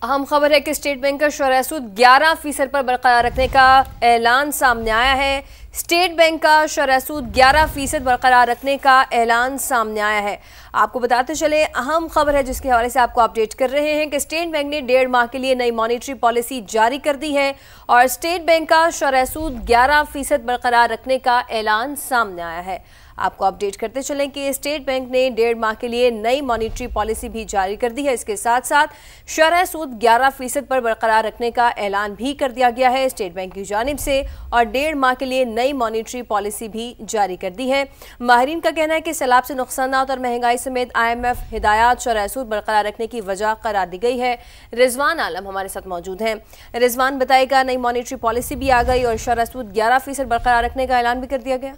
अहम खबर है कि स्टेट बैंक का शरह सूद 11% पर बरकरार रखने का ऐलान सामने आया है। स्टेट बैंक का शरह सूद 11% बरकरार रखने का ऐलान सामने आया है। आपको बताते चले अहम खबर है जिसके हवाले से आपको अपडेट कर रहे हैं कि स्टेट बैंक ने 1.5 माह के लिए नई मॉनेटरी पॉलिसी जारी कर दी है और स्टेट बैंक का शरह सूद 11% बरकरार रखने का ऐलान सामने आया है। आपको अपडेट करते चलें कि स्टेट बैंक ने 1.5 माह के लिए नई मॉनेटरी पॉलिसी भी जारी कर दी है। इसके साथ साथ शरह सूद 11% पर बरकरार रखने का ऐलान भी कर दिया गया है स्टेट बैंक की जानिब से और 1.5 माह के लिए नई मॉनेटरी पॉलिसी भी जारी कर दी है। माहिरीन का कहना है कि सैलाब से नुकसानात और महंगाई समेत IMF हिदायत शरह सूद बरकरार रखने की वजह करार दी गई है। रिजवान आलम हमारे साथ मौजूद हैं। रिजवान बताएगा, नई मॉनेटरी पॉलिसी भी आ गई और शरह सूद 11% बरकरार रखने का ऐलान भी कर दिया गया।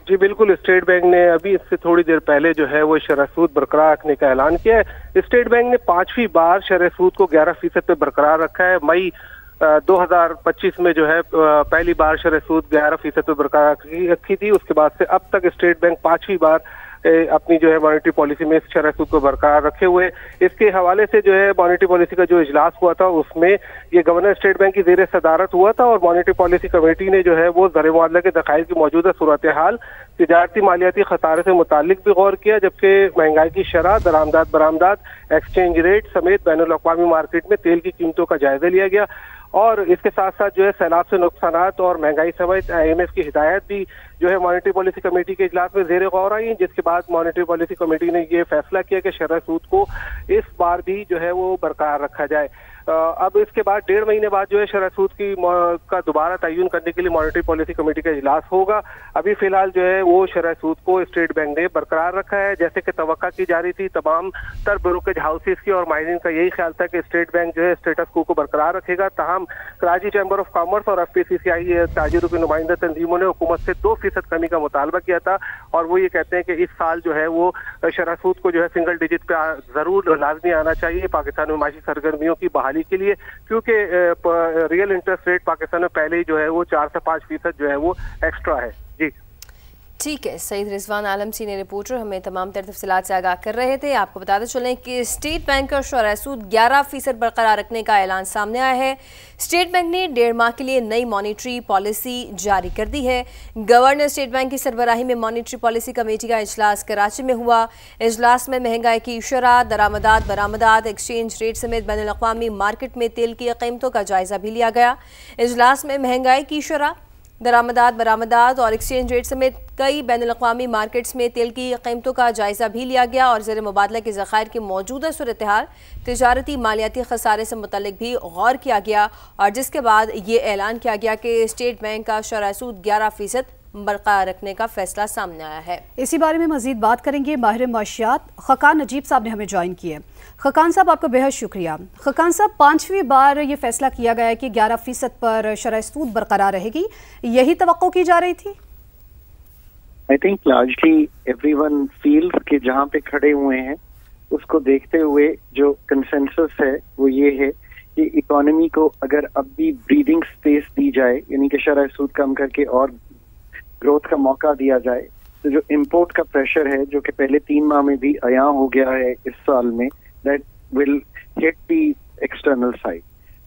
जी बिल्कुल, स्टेट बैंक ने अभी इससे थोड़ी देर पहले जो है वो शरह सूद बरकरार रखने का ऐलान किया है। स्टेट बैंक ने 5वीं बार शरह सूद को 11% पे बरकरार रखा है। मई 2025 में जो है पहली बार शरह सूद 11% पे बरकरार रखी थी। उसके बाद से अब तक स्टेट बैंक 5वीं बार अपनी जो है मॉनेटरी पॉलिसी में शरह सूद को बरकरार रखे हुए। इसके हवाले से जो है मॉनेटरी पॉलिसी का जो इजलास हुआ था उसमें ये गवर्नर स्टेट बैंक की ज़ेर सदारत हुआ था और मॉनेटरी पॉलिसी कमेटी ने जो है वो ज़र मुआवजा के दखाइल की मौजूदा सूरत हाल, तिजारती मालियाती खसारे से मुतालिक भी गौर किया, जबकि महंगाई की शरह, दरामदात बरामदात, एक्सचेंज रेट समेत बैनुल अक़वामी मार्केट में तेल की कीमतों का जायजा लिया गया। और इसके साथ साथ जो है सैलाब से नुकसानात और महंगाई समेत IMF की हिदायत भी जो है मॉनेटरी पॉलिसी कमेटी के इजलास में ज़ेर गौर आई, जिसके बाद मॉनेटरी पॉलिसी कमेटी ने ये फैसला किया कि शरह सूद को इस बार भी जो है वो बरकरार रखा जाए। अब इसके बाद 1.5 महीने बाद जो है शरह सूद का दोबारा तयन करने के लिए मॉनेटरी पॉलिसी कमेटी का इजलास होगा। अभी फिलहाल जो है वो शरह सूद को स्टेट बैंक ने बरकरार रखा है, जैसे कि तवक्का की जा रही थी तमाम तर ब्रोकेज हाउसेस की और माइनिंग का यही ख्याल था कि स्टेट बैंक जो है स्टेटस को बरकरार रखेगा। ताहम कराची चैम्बर ऑफ कॉमर्स और FPCCI ताजिरों की नुमाइंदा तंजीमों ने हुकूमत से 2% कमी का मुतालबा किया था और वो ये कहते हैं कि इस साल जो है वो शरह सूद को जो है सिंगल डिजिट पे जरूर लाजमी आना चाहिए पाकिस्तान में माशी सरगर्मियों की बहाली के लिए, क्योंकि रियल इंटरेस्ट रेट पाकिस्तान में पहले ही जो है वो 4 से 5% जो है वो एक्स्ट्रा है। जी ठीक है, सईद रिजवान आलम सीनियर रिपोर्टर हमें तमाम तर तफसीलात से आगाह कर रहे थे। आपको बताते चलें कि स्टेट बैंक का शरह सूद 11% बरकरार रखने का ऐलान सामने आया है। स्टेट बैंक ने 1.5 माह के लिए नई मॉनेटरी पॉलिसी जारी कर दी है। गवर्नर स्टेट बैंक की सरबराही में मॉनेटरी पॉलिसी कमेटी का इजलास कराची में हुआ। इजलास में महंगाई की शरह, दरामदात बरामदात, एक्सचेंज रेट समेत बैनुल अक़वामी मार्केट में तेल की कीमतों का जायजा भी लिया गया। इजलास में महंगाई की शरह, दरामदात बरामदात और एक्सचेंज रेट समेत कई बैनुल अक़वामी मार्केट्स में तेल की कीमतों का जायजा भी लिया गया और ज़र मुबादला के ज़खायर की मौजूदा सूरत हाल, तिजारती मालियाती खसारे से मुतल्लिक भी गौर किया गया और जिसके बाद ये ऐलान किया गया कि स्टेट बैंक का शरह सूद 11% बरकरार रखने का फैसला सामने आया है। इसी बारे में मजीद बात करेंगे माहिर माशियात खकान नजीब साहब ने हमें ज्वाइन किया है। खकान साहब आपका बेहद शुक्रिया। खकान साहब, 5वीं बार ये फैसला किया गया है कि 11% पर शरह सूद बरकरार रहेगी, यही तवक्को की जा रही थी? I think largely everyone feels के जहाँ पे खड़े हुए हैं उसको देखते हुए जो कंसेंसस है वो ये है कि इकोनॉमी को अगर अब भी ब्रीदिंग स्पेस दी जाए, यानी कि शरह सूद कम करके और ग्रोथ का मौका दिया जाए, तो जो इम्पोर्ट का प्रेशर है जो कि पहले 3 माह में भी आया हो गया है इस साल में, that will hit the external side.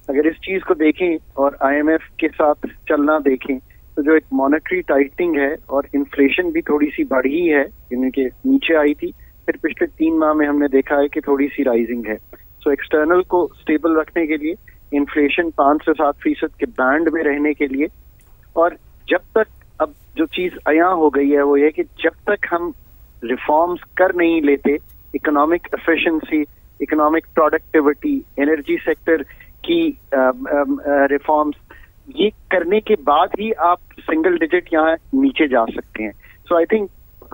अगर इस चीज को देखें और IMF के साथ चलना देखें तो जो एक मॉनेटरी टाइटनिंग है और इन्फ्लेशन भी थोड़ी सी बढ़ी है, यानी कि नीचे आई थी, फिर पिछले 3 माह में हमने देखा है कि थोड़ी सी राइजिंग है। सो एक्सटर्नल को स्टेबल रखने के लिए, इन्फ्लेशन 5 से 7% के बैंड में रहने के लिए, और जब तक अब जो चीज आया हो गई है वो ये कि जब तक हम रिफॉर्म्स कर नहीं लेते, economic efficiency, economic productivity, energy sector की रिफॉर्म्स, ये करने के बाद ही आप सिंगल डिजिट यहाँ नीचे जा सकते हैं। सो आई थिंक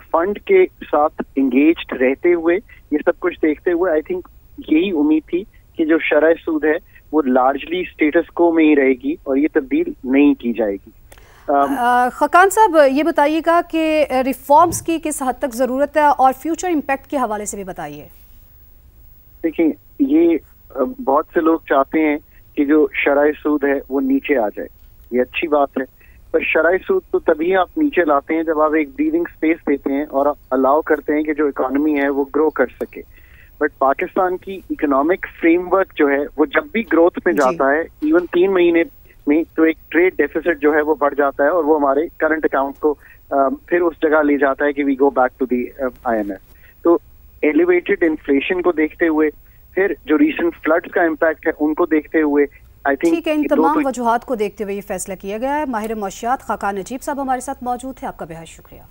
फंड के साथ एंगेज्ड रहते हुए, ये सब कुछ देखते हुए, आई थिंक यही उम्मीद थी कि जो शरह सूद है वो लार्जली स्टेटस को में ही रहेगी और ये तब्दील नहीं की जाएगी। खकान साहब, ये बताइएगा कि रिफॉर्म्स की किस हद तक ज़रूरत है और फ्यूचर इम्पैक्ट के हवाले से भी बताइए। देखिए, ये बहुत से लोग चाहते हैं कि जो शरह सूद है वो नीचे आ जाए, ये अच्छी बात है, पर शरह सूद तो तभी आप नीचे लाते हैं जब आप एक ब्रीदिंग स्पेस देते हैं और आप अलाउ करते हैं कि जो इकोनॉमी है वो ग्रो कर सके। बट पाकिस्तान की इकोनॉमिक फ्रेमवर्क जो है वो जब भी ग्रोथ में जाता है इवन 3 महीने में, तो एक ट्रेड डेफिसिट जो है वो बढ़ जाता है और वो हमारे करंट अकाउंट को फिर उस जगह ले जाता है कि we go back to the IMF। तो एलिवेटेड इन्फ्लेशन को देखते हुए, फिर जो रीसेंट फ्लड्स का इम्पैक्ट है उनको देखते हुए, आई थिंक ठीक है, इन तमाम वजूहात को देखते हुए ये फैसला किया गया है। माहिर मौशियात खाकान नजीब साहब हमारे साथ मौजूद थे, आपका बेहद शुक्रिया।